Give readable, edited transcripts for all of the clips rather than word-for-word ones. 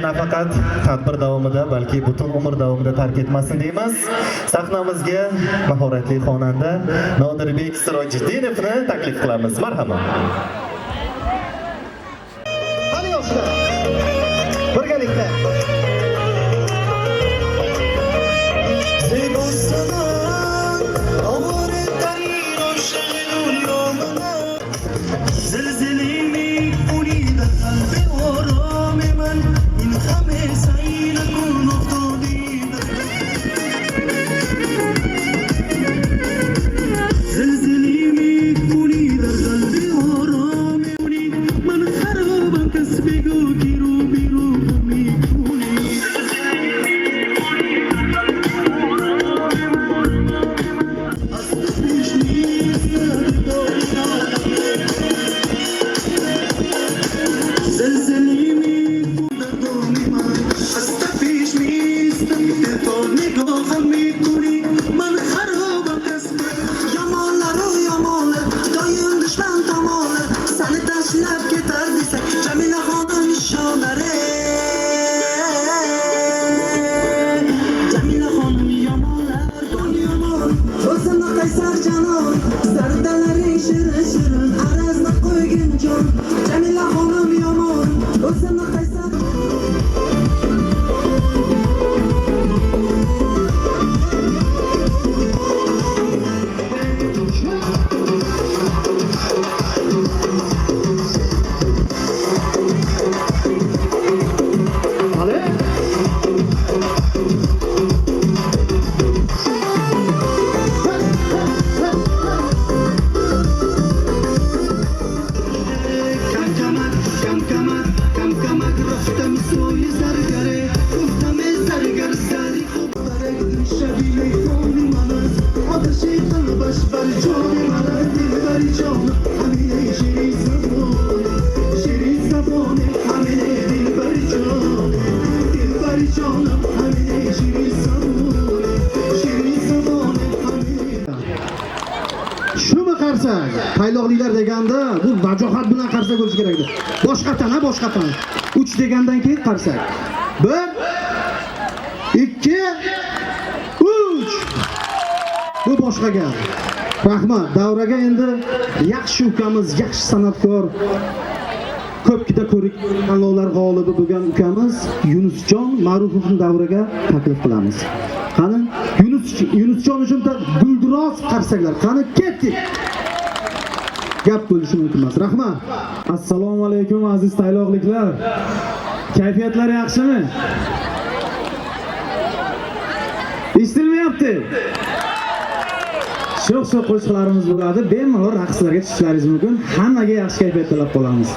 nafaqat tadbir davomida, balki butun umr davomida tark etmasin deymiz. Sahnamizga mahoratli xonanda Nodirbek Sirojiddinovni taklif qilamiz. Marhamat. Qani yoshlar, birgalikda Tayloqliklar deganda bu vajohat bilan qarsak bo'lishi kerak edi. Boshqatdan, boshqatdan. 3 degandan keyin qarsak. 1 2 3. Bu boshqa gap. Rahmat. Davraga endi yaxshi ukamiz, yaxshi san'atkor, ko'pkida ko'rik tanlovlar g'olibi bo'lgan ukamiz Yunusjon Ma'rufovni davraga taklif qilamiz. Qani Yunusjon uchun gulduros qarsaklar. Qani ketdik. Gap bo'lishi mumkin emas. Rahmat. Assalomu alaykum aziz tayloqliklar. Kayfiyatlar yaxshimi? Eshitilmayapti. Sho'x-sho'x qo'shiqlarimiz bo'ladi. Bemalol raqslarga tushishlaringiz mumkin. Hammaga yaxshi kayfiyat tilab qolamiz.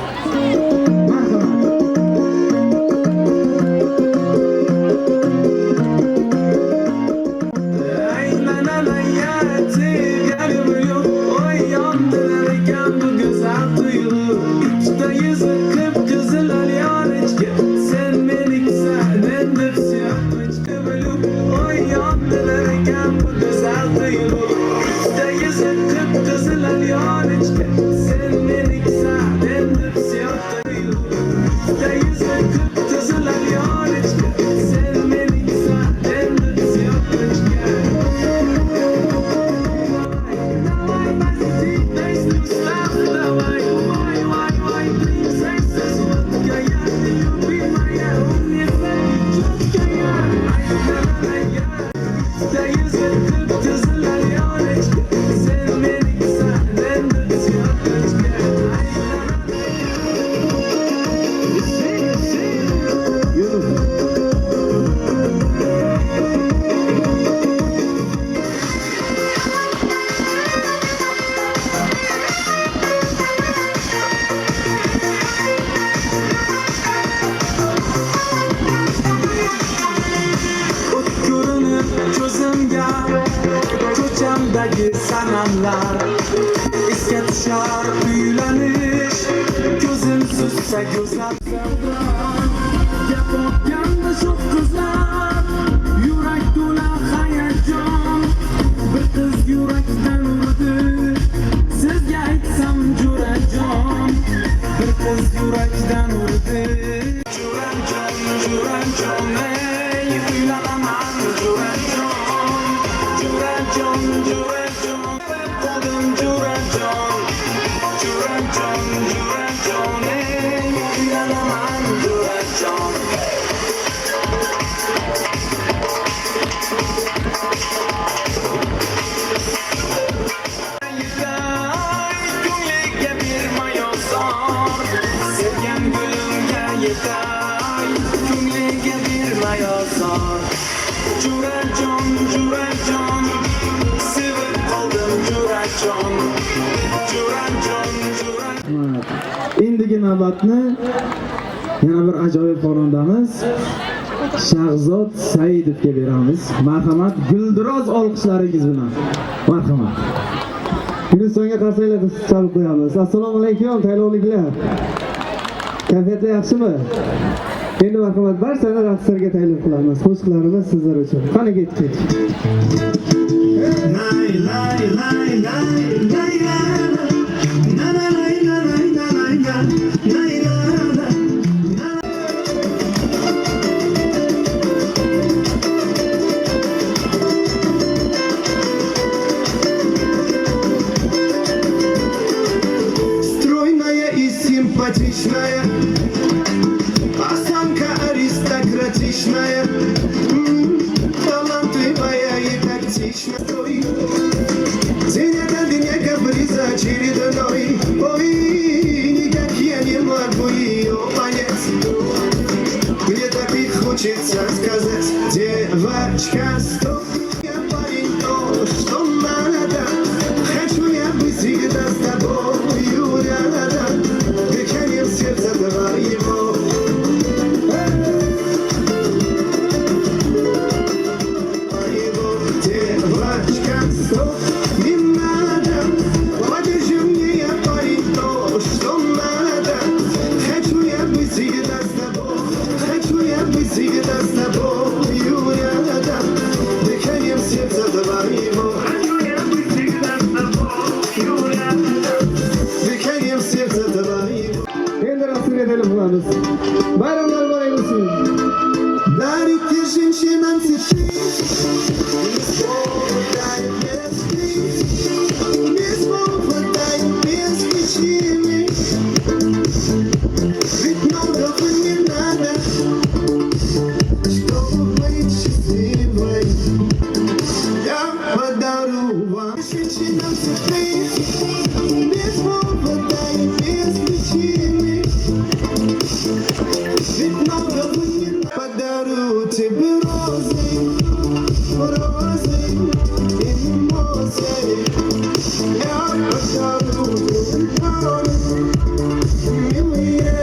sanamlar esga tushar uylanish ko'zim suzsa go'zal savdon gapotganda shu qizlar yurak to'la hayajon bir qiz yurakdan urdi sizga aytsam jo'rajon bir qiz yurakdan urdi jo'rajon uylanaman Jurajon, Jurajon, Jurajon qoldim Jurajon, Jurajon, Jurajon uylanaman Jurajon. Ko'ngliga bermayon zor, sevgan gulimga yetay, ko'ngliga bermayon zor. Jurajon, Jurajon, sevib qoldim Jurajon, Jurajon, Jurajon. Endigi navbatni yana bir ajoyib xonandamiz Shahzod Saidovga beramiz. Marhamat, guldiroz olqishlaringiz bilan. Marhamat. Hindistonga qarsaklar chalib qo'yamiz. Assalomu alaykum, tayyorliklar. Kayfiyatlar yaxshimi? Endi marhamat, barchani raqslarga taklif qilamiz. Qo'shiqlarimiz sizlar uchun. Qani ketdik. Стройная и симпатичная, осанка аристократичная, талантливая и тактичная. День ото дня каприза очередной, ой, никак я не могу ее понять. Мне так и хочется сказать, девочка, стоп, я парень, то, что надо. Хочу я быть всегда с тобою рядом, дыханием сердца твоего. Девочка, стоп, не надо, покажи мне, я парень, то, что надо. Хочу я быть всегда с тобой, хочу я быть всегда с тобою рядом, дыханием сердца твоего. Хочу я быть всегда с тобою рядом, дыханием сердца твоего. Endi raqslarga taklif qilamiz. Bayramlar muborak bo'lsin. Дарите женщинам цветы, без слов дай без слез, без слов дай без причины. Ведь многого не надо, чтобы быть счастливой. Я подарю вам женщинам цветы, без слов дай без причины. Ведь многого не надо. Подарю тебе розы, розы и мимозы. Я подарю тюльпаны, милые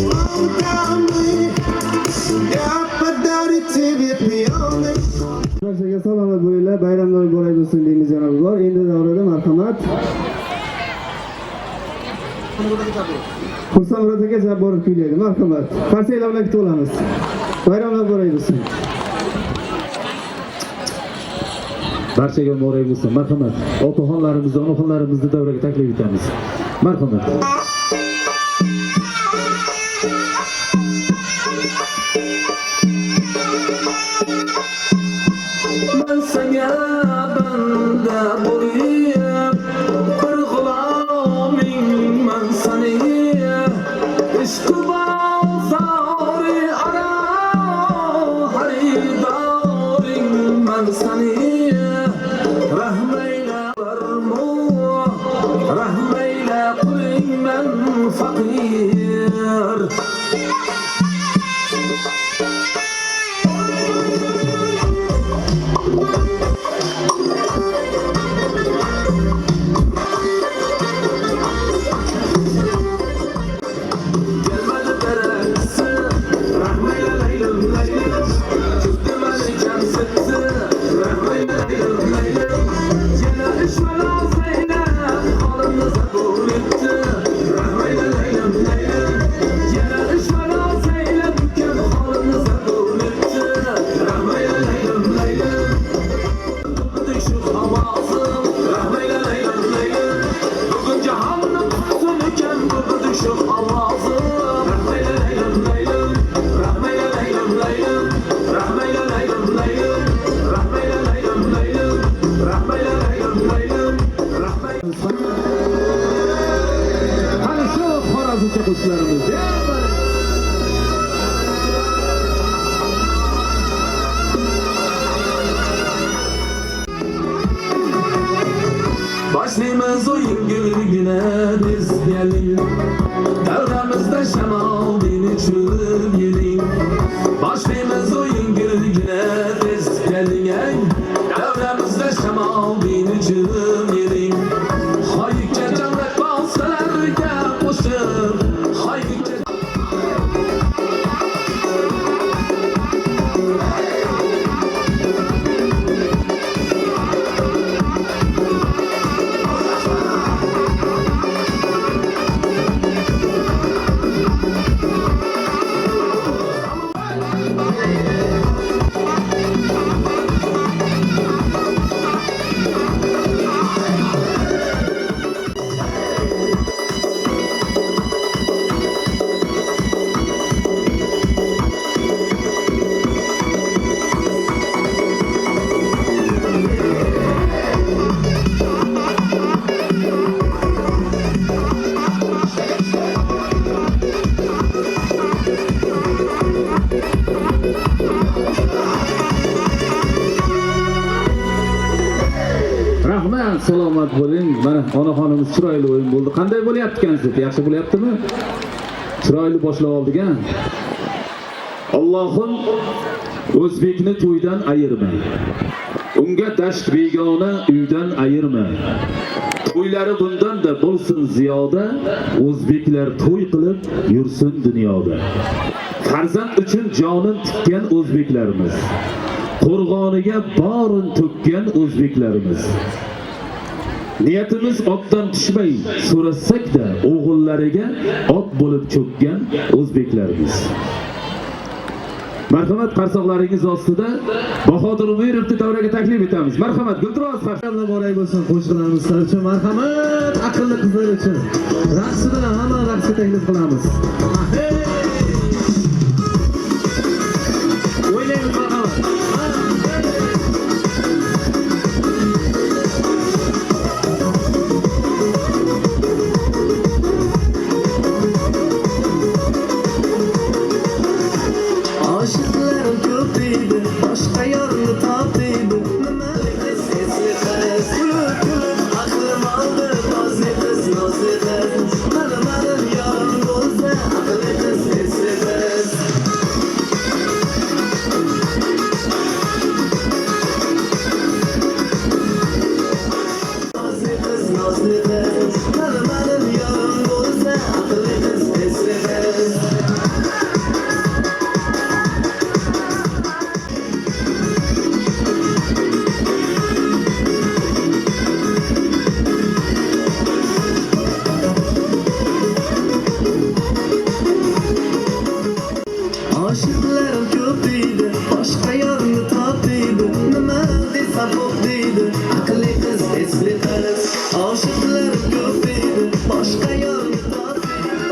фонтаны. Я подарю тебе пионы. Barchaga salomat bo'linglar, bayramlar muborak bo'lsin deymiz janob bor. Endi davrada marhamat. Xursand Murod aka Jabborov kuylaydi. Marhamat. Qarsaklar bilan kutib olamiz. Bayramlar muborak bo'lsin. Barchaga muborak bo'lsin. Marhamat. Otaxonlarimizni, onaxonlarimizni davraga taklif etamiz. Marhamat. Ben sana banda bulayım, bir gulamin ben sana. İşkı bazarı ara, haridarin ben sana. Rahmeyle varmu, rahmeyle kuling ben fakir. Başlayımız oyun gülgüne biz gelin. Devramızda şemal beni çürür gelin. Başlayımız oyun gülgüne biz gelin. Devramızda şemal beni çürür gelin. Haydi cennet balsalarga koşup. Haydi Rahmat, salomat bo'ling. Mana onaxonimiz chiroyli o'yin bo'ldi. Qanday bo'lyapti ekan? Yaxshi bo'lyaptimi? Chiroyli boshlab oldik a. Allohim o'zbekni to'ydan ayirma. Unga dasht begona uydan ayirma. To'ylari bundan da bo'lsin ziyoda, o'zbeklar to'y qilib yursin dunyoda. Farzand uchun jonin tikkan o'zbeklarimiz. Qo'rg'oniga borin to'kkan o'zbeklarimiz. Niyatimiz otdan tushmay so'rasak-da o'g'illariga ot bo'lib cho'kkan o'zbeklarimiz. Marhamat, qarsoqlaringiz ostida Bahodir Umirovni davraga taklif etamiz. Marhamat, Guldiroz Hamma boray bo'lsin qo'shiqlarimiz uchun marhamat, aqlli qizlar uchun. Raqs bilan hamma raqsga taklif qilamiz. O'ynaymiz marhamat. Aşıklarım kötüydü, başka yarını tatlıydı. Memeli kız, sesli kız, gülüp gülüp aklım aldı. Nazlı kız, nazlı kız, benim yarım olsa. Akıllı kız, sesli kız. Nazlı kız, nazlı kız, benim yarım olsa. Akıllı kız, sesli kız. Aşıklarım kötüydü, başka yarını tatlıydı. Nima desem hopluydu, akıllı kız, esli kız. Aşıklarım kötüydü, başka yarını tatlıydı.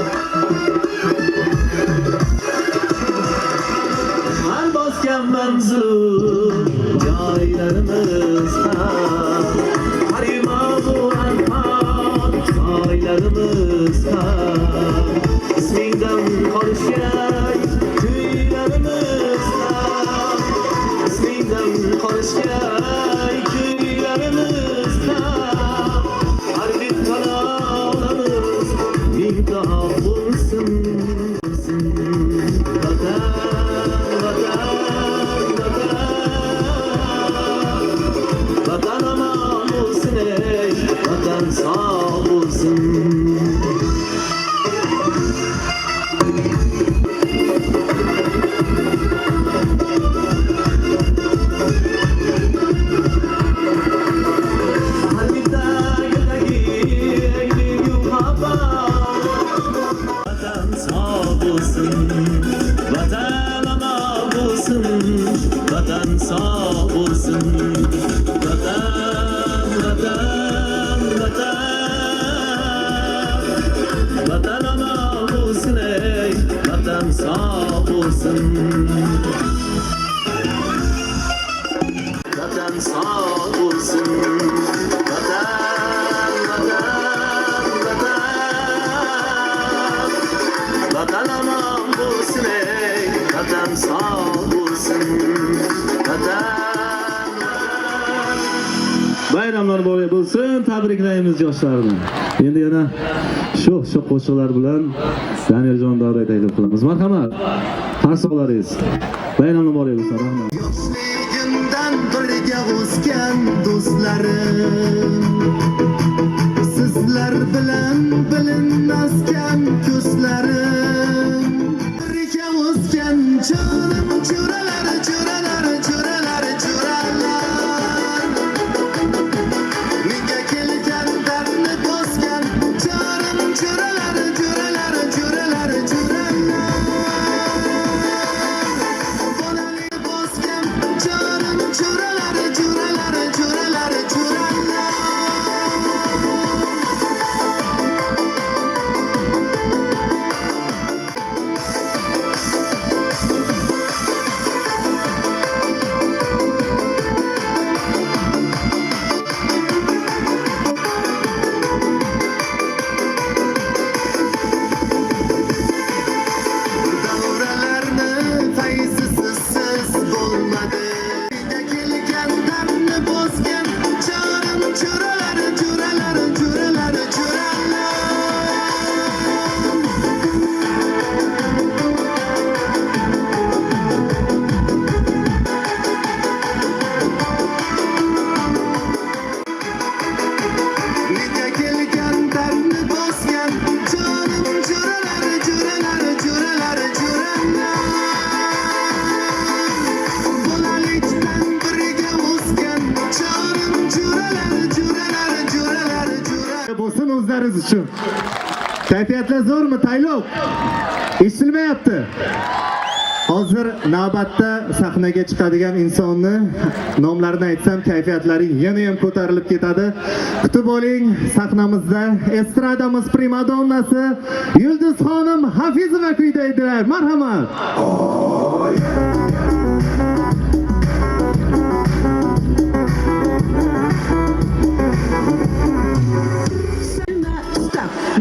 Her basken manzur, yaylarımız var. Harima vuran saylarımız var. İsminden konuşken köylerimiz var. İsminden konuşken köylerimiz var. Her bir kanalımız bin daha bulsun. Vatan, vatan, vatan. Vatan aman olsun ey, vatan sağ olsun. Vatan ama olsun, vatan sağ olsun. Vatan, vatan, vatan. Vatan ama olsun ey, vatan sağ olsun. Vatan sağ olsun. Vatan, vatan, vatan. Vatan aman olsun ey, vatan sağ olsun. Vatan, vatan. bayramlar muborak bo'lsin. Tabriklaymiz yoshlarni. Endi yana shu qo'shiqlar bilan Danieljon davra taklif qilamiz. Marhamat. Qarshi olaringiz. Bayram muborak bo'lsin. Rahmat. Yoshligimdan birga o'sgan do'stlarim, sizlar bilan bilinmasgan ko'zlarim, birga o'sgan jonim, jo'ralar, jo'ralar, jo'ralar, jo'ralar, menga kelgan dardni bosgan jonim, jo'ralar, jo'ralar, jo'ralar, jo'ralar. Bolali bosgan jonim, jo'ralar, jo'ralar, jo'ralar, jo'ralar. Davralarni fayzisiz bo'lmadi. Menga kelgan dardni bosgan jonim, jo'ralar, jo'ralar, jo'ralar, jo'ralar. Menga kelgan dardni bosgan jonim, jo'ralar, jo'ralar, jo'ralar, jo'ralar. Bolalikdan birga o'sgan jonim, jo'ralar, jo'ralar, jo'ralar, jo'ralar. Bo'lsin o'zlaringiz uchun. Kayfiyatlar zo'rmi, tayloq? Eshitilmayapti. Hozir navbatda sahnaga chiqadigan insonni nomlarini aytsam, kayfiyatlaring yana ham ko'tarilib ketadi. Kutib oling, sahnamizda estradamiz primadonnasi Yulduzxonim Hafizova kuydaydilar. Marhamat.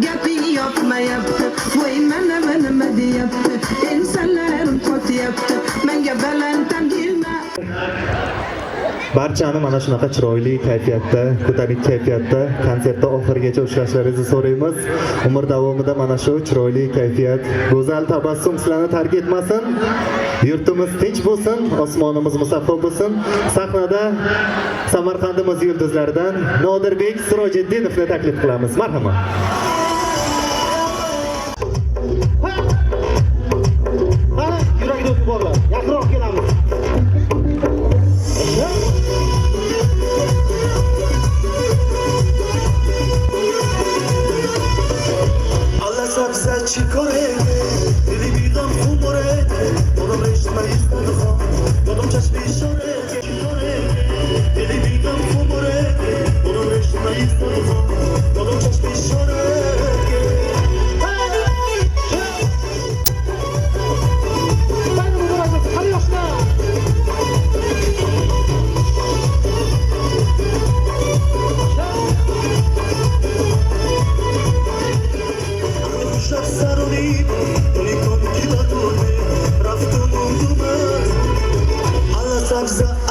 Gapi yopmayapti, voy mana nima deyapti, insonlarim qotyapti, menga balanddan kelma. Barchani mana shunaqa chiroyli kayfiyatda, ko'tarik kayfiyatda konsertda oxirigacha ushlashlaringizni so'raymiz. Umr davomida mana shu chiroyli kayfiyat, go'zal tabassum sizlarni tark etmasin. Yurtimiz tinch bo'lsin, osmonimiz musaffo bo'lsin. Sahnada Samarqandimiz yulduzlaridan Nodirbek Sirojiddinovni taklif qilamiz. Marhamat. Yuragida o'tib borlar. Yaqinroq kelamiz. Alla sabzachi korege, dili bigam umorete, odam reshmay istadho, odam chashmi shorege, dili bigam umorete, odam reshmay istadho, odam chashmi shorege.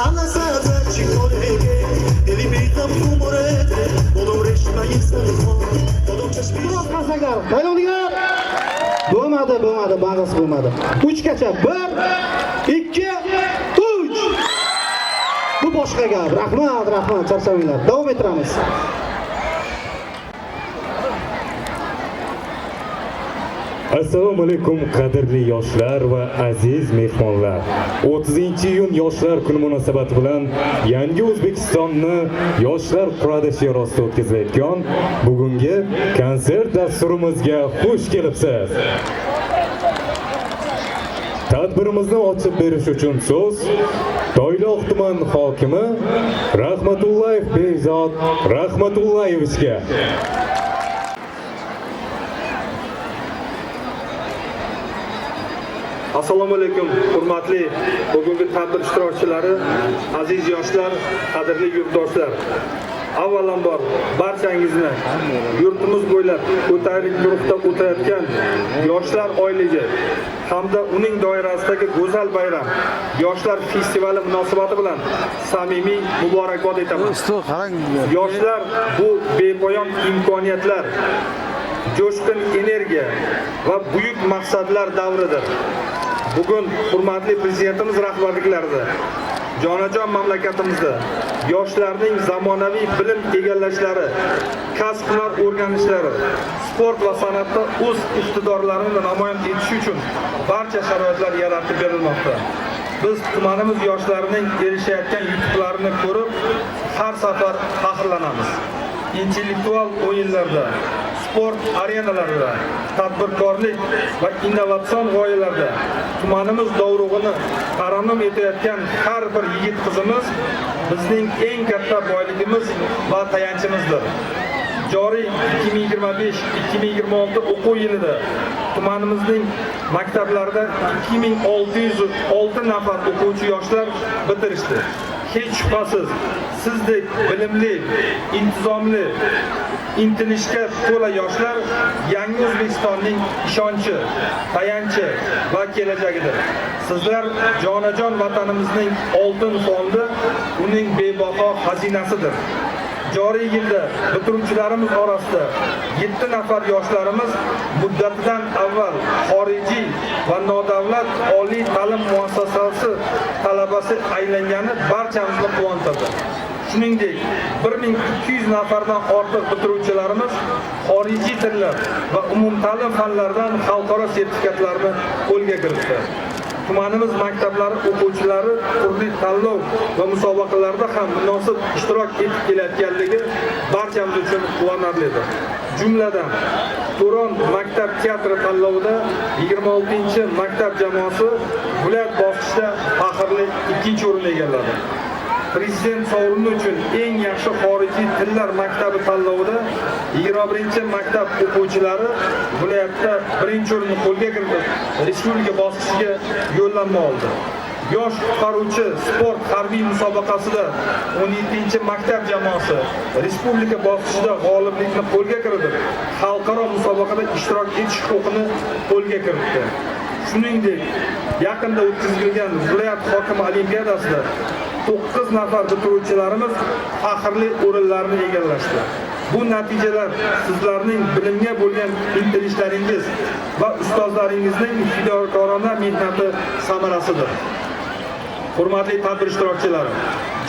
Alla sabza chi korege, dili bigam umorete, odam reshmay istadho, odam chashmi Tayyorliglar. Bo'lmadi, bag'as bo'lmadi. 3 gacha. 1 2 3. Bu boshqa gap. Rahmat, charchamanglar. Davom ettiramiz. Assalomu alaykum qadrli yoshlar va aziz mehmonlar. 30-iyun yoshlar kuni munosabati bilan Yangi O'zbekistonni yoshlar quradi shiorasida o'tkazilayotgan bugungi konsert dasturimizga xush kelibsiz. Tadbirimizni ochib berish uchun so'z Toyloq tuman hokimi Rahmatullayev Behzod Rahmatullayevichga. Assalomu alaykum, hurmatli bugungi tadbir ishtirokchilari, aziz yoshlar, qadrli yurtdoshlar. avvalambor barchangizni yurtimiz bo'ylab ko'tarik guruhda o'tayotgan yoshlar oyligi hamda uning doirasidagi go'zal bayram yoshlar festivali munosabati bilan samimiy muborakbod etaman. Yoshlar bu bepoyon imkoniyatlar, jo'shqin energiya va buyuk maqsadlar davridir. Bugun hurmatli prezidentimiz rahbarliklarida jonajon mamlakatimizda yoshlarning zamonaviy bilim egallashlari, kasb-hunar o'rganishlari, sport va san'atda o'z iqtidorlarini namoyon etishi uchun barcha sharoitlar yaratib berilmoqda. Biz tumanimiz yoshlarining erishayotgan yutuqlarini ko'rib, har safar faxrlanamiz. Intellektual o'yinlarda, sport arenalarida, tadbirkorlik va innovatsion g'oyalarda tumanimiz dovrug'ini tarannum etayotgan har bir yigit qizimiz bizning eng katta boyligimiz va tayanchimizdir. Joriy 2025-2026 o'quv yilida tumanimizning maktablarida 2606 nafar o'quvchi yoshlar bitirishdi. Hech shubhasiz sizdek bilimli, intizomli, intilishga to'la yoshlar yangi O'zbekistonning ishonchi, tayanchi va kelajagidir. Sizlar jonajon vatanimizning oltin fondi, uning bebaho xazinasidir. Joriy yilda bitiruvchilarimiz orasida 7 nafar yoshlarimiz muddatidan avval xorijiy va nodavlat oliy ta'lim muassasasi talabasi aylangani barchamizni quvontirdi. Shuningdek, 1200 nafardan ortiq bitiruvchilarimiz xorijiy tillar va umumta'lim fanlaridan xalqaro sertifikatlarni qo'lga kiritdi. Tumanimiz maktablari o'quvchilari turli tanlov va musobaqalarda ham munosib ishtirok etib kelayotganligi barchamiz uchun quvonarlidir. Jumladan, Turon maktab teatri tanlovida 26-maktab jamoasi viloyat bosqichida faxrli 2-o'rin egalladi. Prezident sovrini uchun eng yaxshi xorijiy tillar maktabi tanlovida 21-maktab o'quvchilari viloyatda 1-o'rinni qo'lga kiritib, respublika bosqichiga yo'llanma oldi. Yosh qutqaruvchi sport harbiy musobaqasida 17-maktab jamoasi respublika bosqichida g'oliblikni qo'lga kiritib, xalqaro musobaqada ishtirok etish huquqini qo'lga kiritdi. Shuningdek, yaqinda o'tkazilgan viloyat hokimi olimpiadasida 9 nafar bitiruvchilarimiz faxrli o'rinlarni egallashdi. Bu natijalar sizlarning bilimga bo'lgan intilishlaringiz va ustozlaringizning fidokorona mehnati samarasidir. Hurmatli tadbir ishtirokchilari,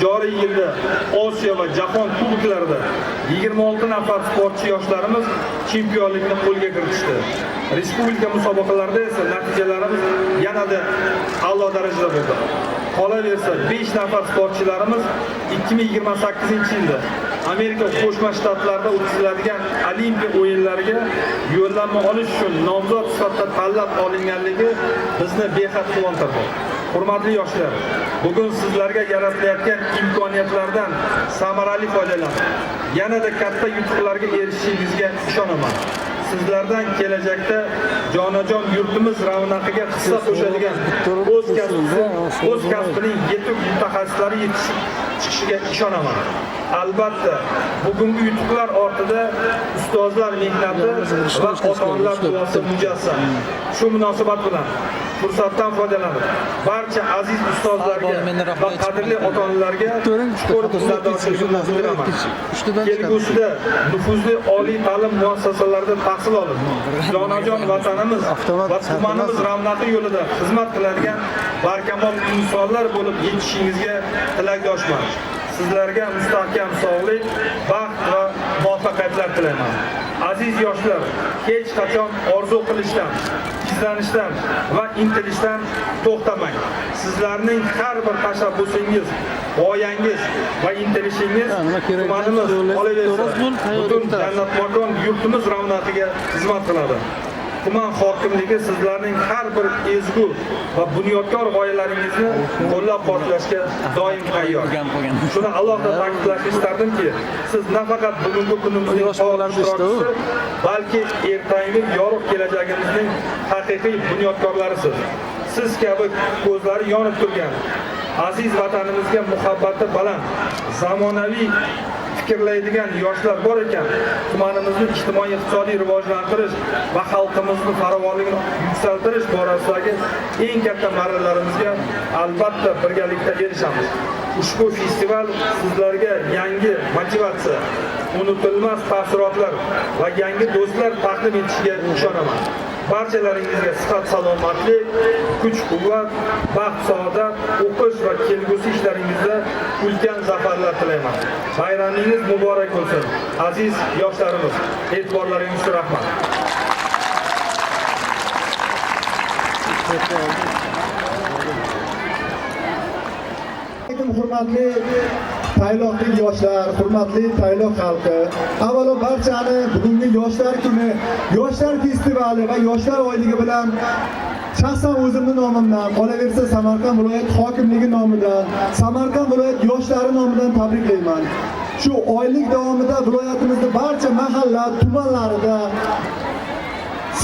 joriy yilda Osiyo va Jahon kuboklarida 26 nafar sportchi yoshlarimiz chempionlikni qo'lga kiritishdi. Respublika musobaqalarida esa natijalarimiz yanada a'lo darajada bo'ldi. Qolaversa 5 nafar sportchilarimiz 2028-yilda Amerika Qo'shma Shtatlarida o'tkaziladigan Olimpiya o'yinlariga yo'llanma olish uchun nomzod sifatida tanlab olinganligi bizni behad quvontirdi. Hurmatli yoshlar, bugun sizlarga yaratilayotgan imkoniyatlardan samarali foydalanib, yanada katta yutuqlarga erishishingizga ishonaman. Sizlardan kelajakda jonajon yurtimiz ravnaqiga hissa qo'shadigan o'z kasbining yetuk mutaxassislari chiqishiga ishonaman. Albatta, bugungi yutuqlar ortida ustozlar mehnati va ota-onalar duosi mujassam. Shu munosabat bilan fursatdan foydalanib, barcha aziz ustozlarga va qadrli ota-onalarga chuqur minnatdorchiligimni bildiraman. Kelgusida nufuzli oliy ta'lim muassasalarida tahsil olib, jonajon vatanimiz va tumanimiz ravnaqi yo'lida xizmat qiladigan barkamol insonlar bo'lib yetishishingizga tilakdoshman. Sizlarga mustahkam sog'lik, baxt va muvaffaqiyatlar tilayman. Aziz yoshlar, hech qachon orzu qilishdan, izlanishdan va intilishdan to'xtamang. Sizlarning har bir tashabbusingiz, g'oyangiz va intilishingiz tumanimiz, qolaversa, butun jannatmakon yurtimiz ravnaqiga xizmat qiladi. Tuman hokimligi sizlarning har bir ezgu va bunyodkor g'oyalaringizni qo'llab-quvvatlashga doim tayyor. Shuni alohida ta'kidlashni istardimki, siz nafaqat bugungi kunimizning ishtirokchisi, balki ertangi yorug' kelajagimizning haqiqiy bunyodkorlarisiz. Siz kabi ko'zlari yonib turgan aziz vatanimizga muhabbati baland, zamonaviy fikrlaydigan yoshlar bor ekan. Tumanimizni ijtimoiy iqtisodiy rivojlantirish va xalqimizni farovonligini yuksaltirish borasidagi eng katta marralarimizga albatta birgalikda erishamiz. Ushbu festival sizlarga yangi motivatsiya, unutilmas taassurotlar va yangi do'stlar taqdim etishiga ishonaman. Barchalaringizga sihat salomatlik, kuch-quvvat, baxt saodat, o'qish va kelgusi ishlaringizda ulkan zafarlar tilayman. Bayramingiz muborak bo'lsin. Aziz yoshlarimiz, e'tiborlaringiz uchun rahmat. Hurmatli Tayloqlik yoshlar, hurmatli Tayloq xalqi, avvalo barchani bugungi yoshlar kuni, yoshlar festivali va yoshlar oyligi bilan shaxsan o'zimning nomimdan, qolaversa Samarqand viloyat hokimligi nomidan, Samarqand viloyat yoshlari nomidan tabriklayman. Shu oylik davomida viloyatimizning barcha mahalla, tumanlarida,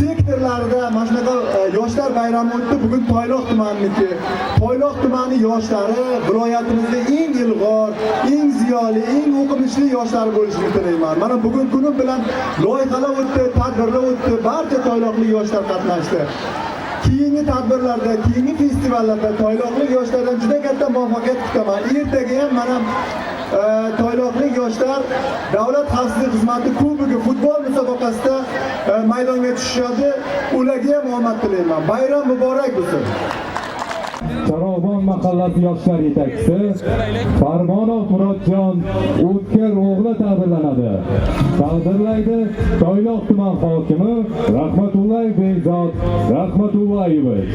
sektorlarida mana shunaqa yoshlar bayrami o'tdi. Bugun Toyloq tumaniki. Toyloq tumani yoshlari viloyatimizda eng ilg'or, eng ziyoli, eng o'qimishli yoshlar bo'lishini tilayman. Mana bugun kunim bilan loyihalar o'tdi, tadbirlar o'tdi, barcha toyloqlik yoshlar qatnashdi. Keyingi tadbirlarda, keyingi festivallarda toyloqlik yoshlardan juda katta muvaffaqiyat kutaman. Ertaga ham mana toyloqlik yoshlar Davlat xavfsizlik xizmati kubogi futbol musobaqasida maydonga tushadi. Ularga ham omad tilayman. Bayram muborak bo'lsin. Charog'bon mahallasi yoshlar yetakchisi Farmonov Murodjon O'tkir o'g'li taqdirlanadi. Taqdirlaydi Toyloq tuman hokimi Rahmatullayev Behzod Rahmatullayevich.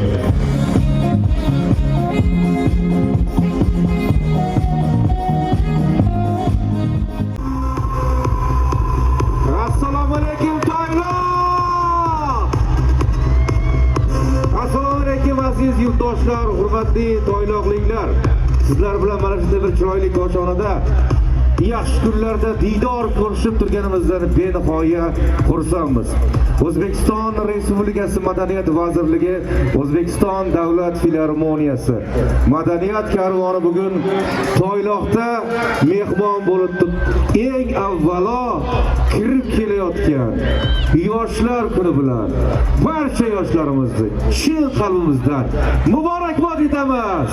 Assalomu alaykum Toyloq! Assalomu alaykum aziz yurtdoshlar, hurmatli toyloqliklar. Sizlar bilan mana shunday bir chiroyli koshonada yaxshi kunlarda diydor ko'rishib turganimizdan benihoya xursandmiz. O'zbekiston Respublikasi Madaniyat vazirligi, O'zbekiston Davlat filarmoniyasi madaniyat karvoni bugun Toyloqda mehmon bo'lib eng avvalo kirib kelayotgan yoshlar kuni bilan barcha yoshlarimizni chin qalbimizdan muborakbod etamiz.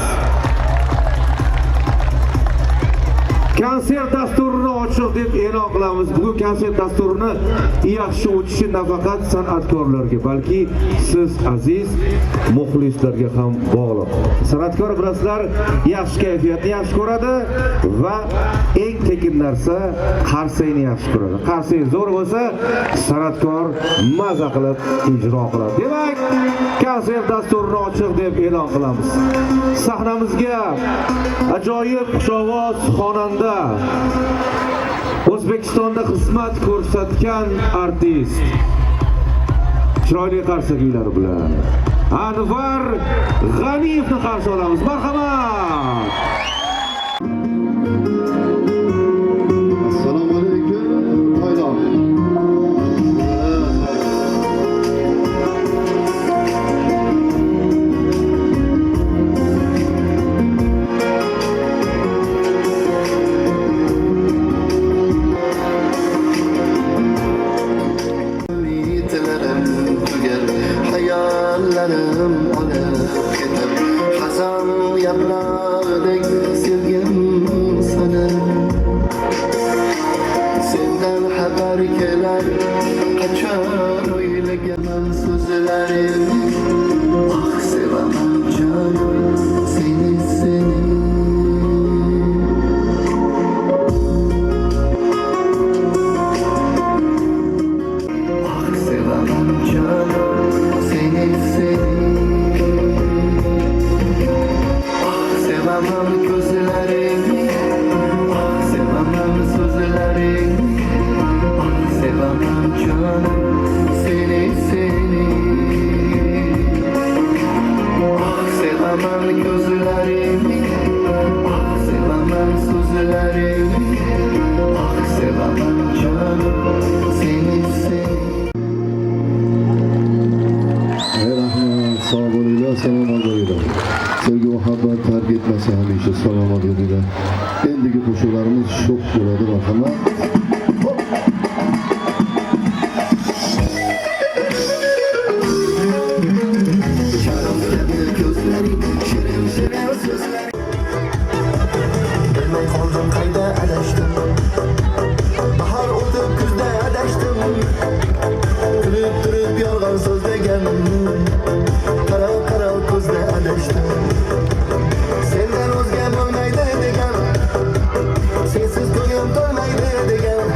Konsert dasturini ochiq deb e'lon qilamiz. Bugun konsert dasturini yaxshi o'tishi nafaqat san'atkorlarga, balki siz aziz muxlislarga ham bog'liq. San'atkor bilasizlar, yaxshi kayfiyatni yaxshi ko'radi va eng tekin narsa qarsakni yaxshi ko'radi. Qarsak zo'r bo'lsa, san'atkor maza qilib ijro qiladi. Demak, konsert dasturini ochiq deb e'lon qilamiz. Sahnamizga ajoyib xushovoz xonanda, O'zbekistonda xizmat ko'rsatgan artist, chiroyli qarsaklar bilan Anvar G'aniyevni qarshi olamiz. Marhamat. Assalomu alaykum Toyloq. Hayallarim olib ketar, hazan yaprog'idek dedi. Endigi qo'shiqlarimiz sho'x bo'ladi, marhamat. Bilmay qoldim qayda adashdim. Bahor o'tib kuzda adashdim. Kulib turib yolg'on so'zlagan. Qarab ko'zda adashdim. Sendan o'zga bo'lmaydi degan. Sensiz ko'nglim to'lmaydi degan.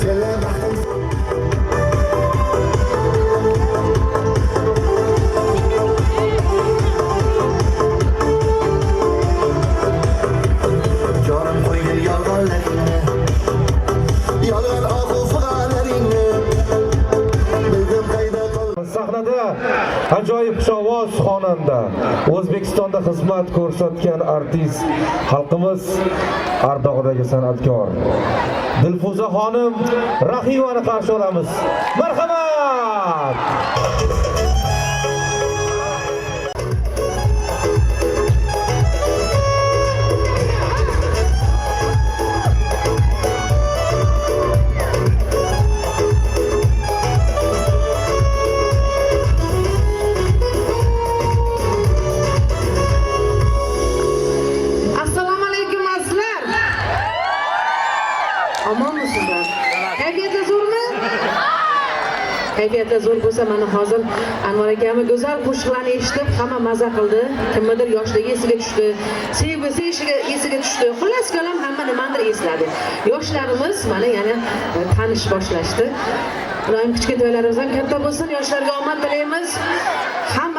Senlar baxtim jonim qo'ydi yolg'onlaringni. Yolg'on oqu fuqalaringni. Bildim qayda qoldim. Sahnada ajoyib xushovoz xonanda, O'zbekistonda xizmat ko'rsatgan artist, xalqimiz ardog'idagi san'atkor Dilfuza xonim Rahimani qarshi olamiz. Marhamat! Assalomu alaykum azizlar. Omonmisizlar? Kayfiyatlar zo'rmi? Kayfiyatlar zo'r bo'lsa, mana hozir Anvar akamiz go'zal qo'shiqlarni eshitib, hamma maza qildi. Kimnidir yoshligi esiga tushdi, sevgisi esiga tushdi. Xullas kalom hamma nimadir esladi. Yoshlarimiz mana yana tanish boshlashdi. Iloyim kichkintoylarimiz ham katta bo'lsin, yoshlarga omad tilaymiz.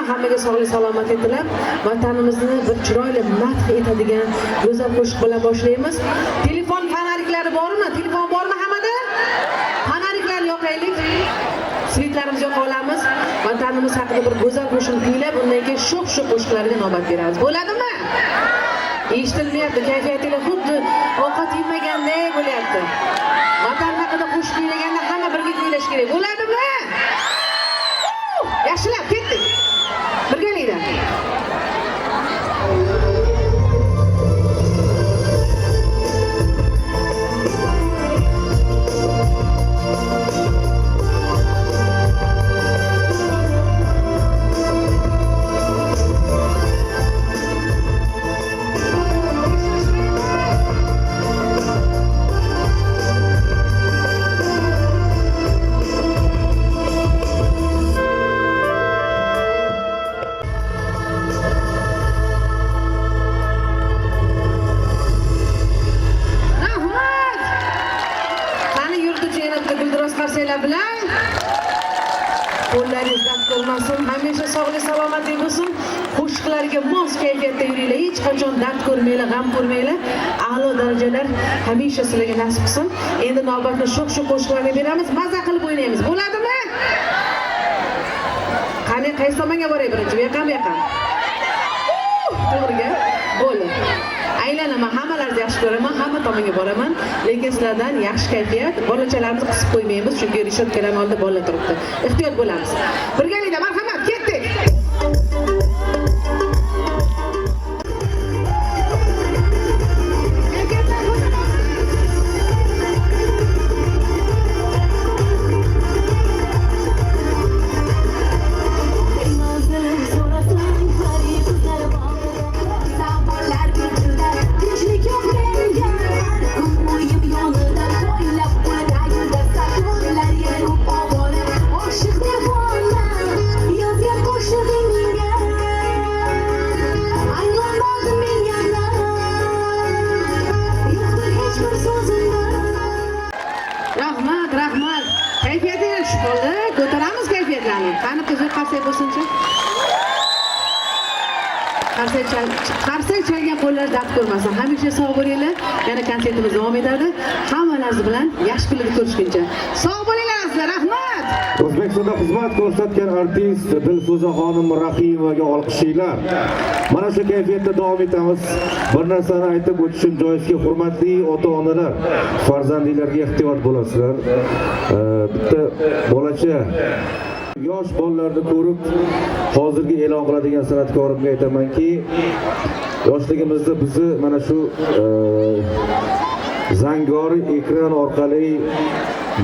Hammaga sog'lik salomatlik tilab, vatanimizni bir chiroyli madh etadigan go'zal qo'shiq bilan boshlaymiz. Telefon fonariklari bormi? Telefon bormi hammada? Fonariklar yoqaylik. Svitlarimizni yoqa olamiz. Vatanimiz haqida bir go'zal qo'shiq kuylab, undan keyin sho'x qo'shiqlarga navbat beramiz. Bo'ladimi? Eshitilmayapti, kayfiyatinglar xuddi ovqat yemagandek bo'lyapti. Vatan haqida qo'shiq kuylaganda hamma birga kuylash kerak. Bo'ladimi? Yaxshilab ketdik. Birgalikda. bilan qo'llaringiz dard ko'rmasin, hamisha sog'lik salomatlik bo'lsin, qo'shiqlarga mos kayfiyatda yuringlar, hech qachon dard ko'rmanglar, g'am ko'rmanglar, a'lo darajalar hamisha sizlarga nasib qilsin. Endi navbatni shu qo'shiqlarga beramiz, maza qilib o'ynaymiz. Bo'ladimi? Qani qaysi tomonga boray birinchi? Bu yoqqa. To'g'riga. Bo'ldi. Aylanaman, hammalarni yaxshi ko'raman, hamma tomonga boraman, lekin sizlardan yaxshi kayfiyat, bolachalarimizni qisib qo'ymaymiz, chunki rishotkalar oldida bola turibdi. Ehtiyot bo'lamiz. Birgalikda marhamat, ketdik. Rahmat. Kayfiyatingiz tushib qoldi. Ko'taramiz kayfiyatlarni. Qani qiziq qarsak bo'lsinchi. Qarsak chalgan qo'llar dard ko'rmasin. Hamisha sog' bo'linglar. Yana konsertimiz davom etadi. Hammalaringiz bilan yaxshi kunlarda ko'rishguncha. Sog' bo'linglar sizlar. Rahmat. O'zbekistonda xizmat ko'rsatgan artist Dilfuza xonim Rahimaga olqishinglar. Mana shu kayfiyatda davom etamiz. Bir narsani aytib o'tishim joizki, hurmatli ota-onalar, farzandinglarga ehtiyot bo'lasizlar. Bitta bolacha yosh bolalarni ko'rib, hozirgi e'lon qiladigan san'atkorimga aytamanki, yoshligimizda bizni mana shu zangori ekran orqali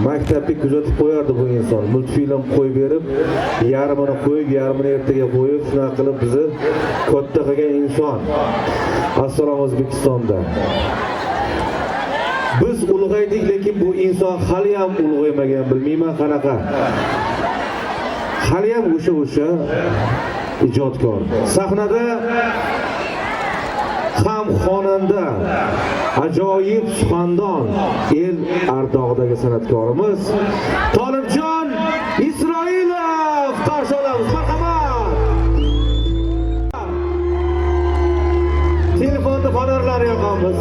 maktabga kuzatib qo'yardi bu inson. Multfilm qo'yib berib, yarmini qo'yib, yarmini ertaga qo'yib, shunaqa qilib bizni katta qilgan inson. Assalomu O'zbekistonda. Biz ulg'aydik, lekin bu inson hali ham ulg'aymagan, bilmayman qanaqa. Hali ham o'sha ijodkor. Sahnada ham xonanda, ajoyib suxandon, el ardog'idagi san'atkorimiz Tolibjon Isroilov qarshi olamiz. Marhamat. Telefonda fonorlar yoqamiz.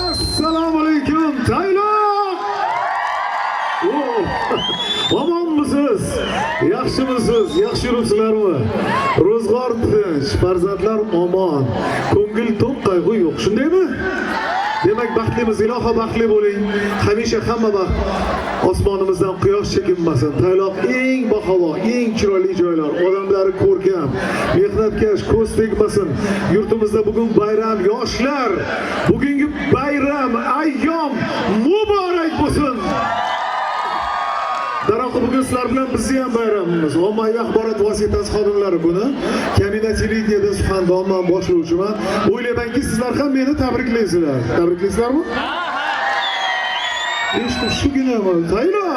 Assalomu alaykum Tayloq. Omonmisiz? Yaxshimisiz? Yaxshi yuribsizlarmi? Ro'zg'or tinch, farzandlar omon, ko'ngil to'q, qayg'u yo'q, shundaymi? Demak, baxtlimiz, iloho baxtli bo'ling. Hamisha hamma vaqt osmonimizdan quyosh chekinmasin. Tayloq eng bahavo, eng chiroyli joylar, odamlari ko'rkam, mehnatkash, ko'z tegmasin. Yurtimizda bugun bayram, yoshlar, bugungi bayram, ayyom muborak bo'lsin. Darhaqiqat bugun sizlar bilan bizni ham bayramimiz. Ommaviy axborot vositasi xodimlari kuni. Kamina televideniyada suxandonman, boshlovchiman. O'ylaymanki, sizlar ham meni tabriklaysizlar. Tabriklaysizlarmi? Eshitib shuginami? Tayloq.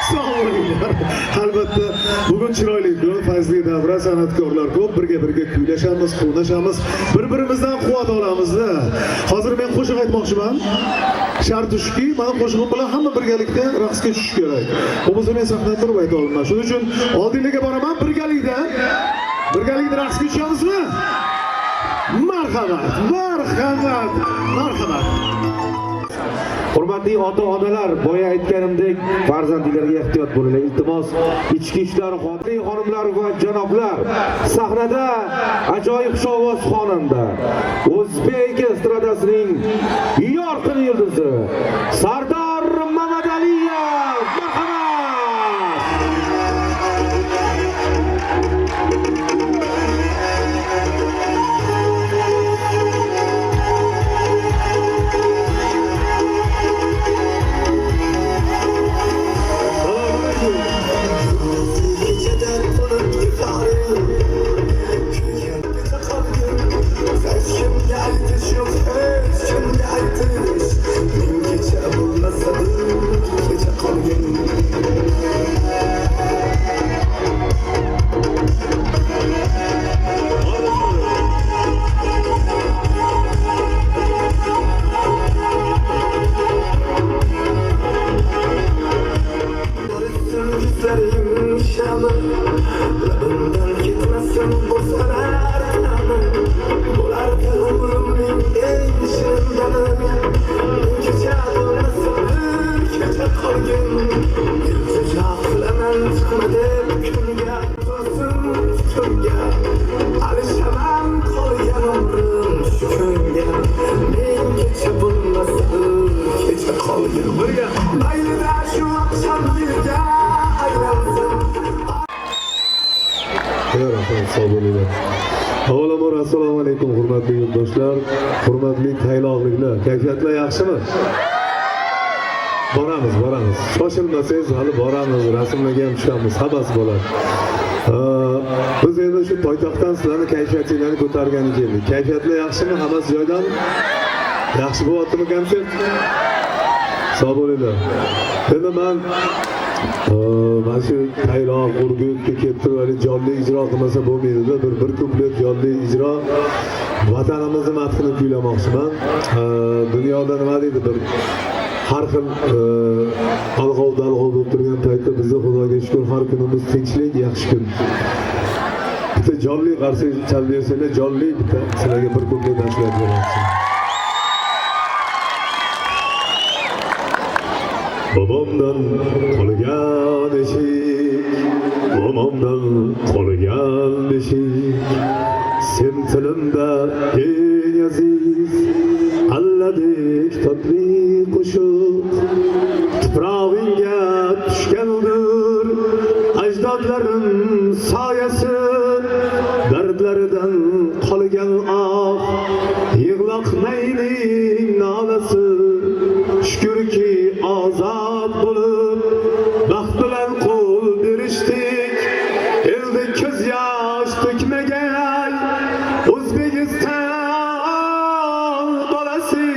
Sog' bo'linglar. Albatta, bugun chiroyli kun, fazli davra, san'atkorlar ko'p, birga kuylashamiz, quvnashamiz, bir-birimizdan quvvat olamiz-da. Hozir men qo'shiq aytmoqchiman. Sharti shuki, mana qo'shig'im bilan hamma birgalikda raqsga tushish kerak. Bo'lmasa men sahnada turib ayta olmayman. Shuning uchun oldinglarga boraman, birgalikda raqsga tushamizmi? Marhamat, marhamat, marhamat. Hurmatli ota-onalar, boya aytganimdek, farzandinglarga ehtiyot bo'linglar. Iltimos, ichki ishlar xonimlar va janoblar, sahnada ajoyib xushovoz xonanda, o'zbek estradasining yorqin yulduzi Sardor Mamadaliyev. Marhamat. Avvalambor assalomu alaykum hurmatli yurtdoshlar, hurmatli tayloqliklar. Kayfiyatlar yaxshimi? Boramiz. Shoshilmasangiz hali boramiz, rasmlarga ham tushamiz, havas bo'ladi. Biz endi shu poytaxtdan sizlarning kayfiyatingizni ko'targani keldik. Kayfiyatlar yaxshimi? Hammasi joyidami? Yaxshi bo'lyaptimi konsert? Sog' bo'linglar. Endi men mana shu Tayloq Urgutga kelib turib jonli ijro qilmasa bo'lmaydi-da, bir kuplet jonli ijro vatanimizni madhini kuylamoqchiman. Dunyoda nima deydi, bir har xil alg'ov-dalg'ov bo'lib turgan paytda bizni Xudoga shukr har kunimiz tinchlik, yaxshi kun. bitta jonli qarshi chalib bersanglar, jonli bitta sizlarga bir kuplay tashlab beraman. Babamdan qolgan eshik, momamdan qolgan beshik, sen tilimda eng aziz, alladek totli qo'shiq, tuprog'ingga tushgandir ajdodlarim soyasi, dardlaridan qolgan ah, yig'loqmayning nolasi, shukurki ozod bo'lib baxt bilan qo'l berishdik, elda ko'z yosh to'kmagan O'zbekiston bolasi.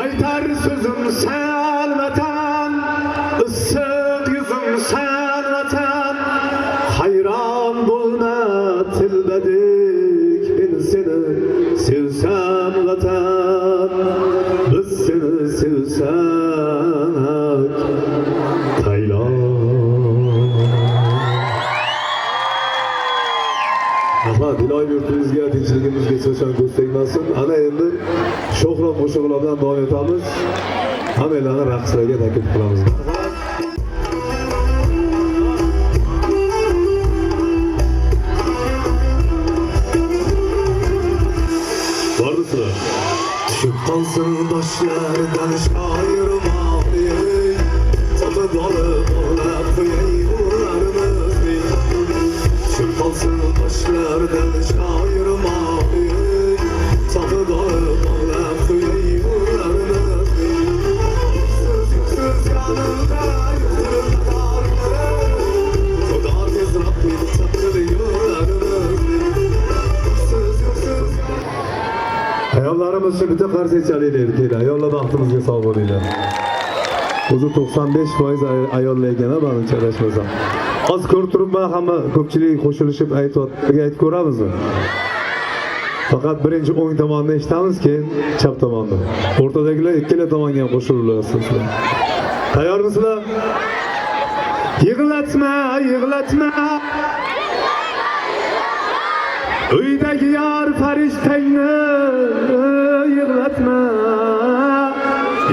Aytar so'zim san vatan, issiq yuzim san vatan, hayron bo'lma tilbadik, men seni sevsam vatan, biz seni sevsak Tayland. Rahmat, iloyim yurtimizga, tinchligimizga so'zdan ko'z tegmasin. Ana endi sho'xroq qo'shiqlar bilan davom etamiz. Hammalarni raqslarga taklif qilamiz. Bordusizlar. Tushib qolsin boshlardan shoirim oqiyey, sotib olib o'ylab qo'yay urlarimizni. Tushib qolsin boshlardan shoirim oqiyey, sotib olib o'ylab qo'yay urlarimizni. Siz yanımda yurtirib Xudolar tezroq kelib chaqirdi urlarimizni. Ayollarimiz shu bitta qarshi chalinglar, keling. Ayollar baxtimizga sog' bo'linglar. O'zi 95% ayollar ekan, menimcha adashmasam. Hozir ko'rib turibman, hamma ko'pchilik qo'shilishib aytib ko'ramizmi? Faqat birinchi o'ng tomonni eshitamiz, keyin chap tomonni. O'rtadagilar ikkala tomonga ham qo'shilurlar. Tayyormisizlar? Yig'latma, yig'latma. Uydagi yor farishtangni yig'latma,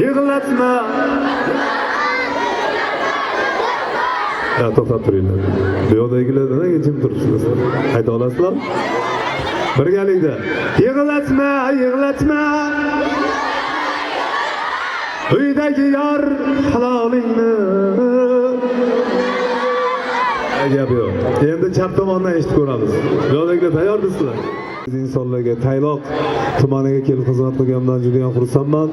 yig'latma. Ya to'xtab turinglar. Bu yoqdagilar nimaga jim turibsizlar? Ayta olasizlar? Birgalikda. Yig'latma, yig'latma. Uydagi yor halolingni. Gap yo'q. Endi chap tomondan eshitib ko'ramiz. Yo'ldagilar tayyormisizlar? Insonlarga Tayloq tumaniga kelib xizmat qilganimdan juda ham xursandman.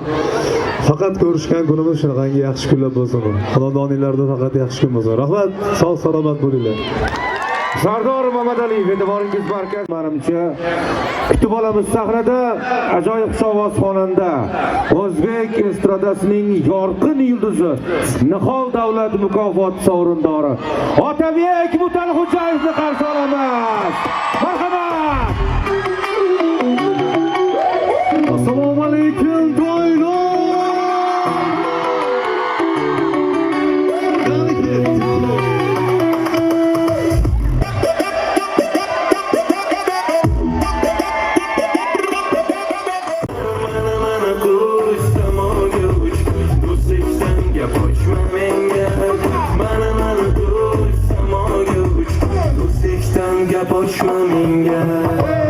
Faqat ko'rishgan kunimiz shunaqangi yaxshi kunlar bo'lsin. Xonadoninglarda faqat yaxshi kun bo'lsin. Rahmat, sog' salomat bo'linglar. Sardor Mamadaliyev e'tiboringiz markaz. Menimcha kutib olamiz sahnada ajoyib xushovoz xonanda, o'zbek estradasining yorqin yulduzi, Nihol davlat mukofoti sovrindori Otabek Mutalxo'jayevni qarshi olamiz. Marhamat. Assalomu alaykum do'ylar. Boşma menga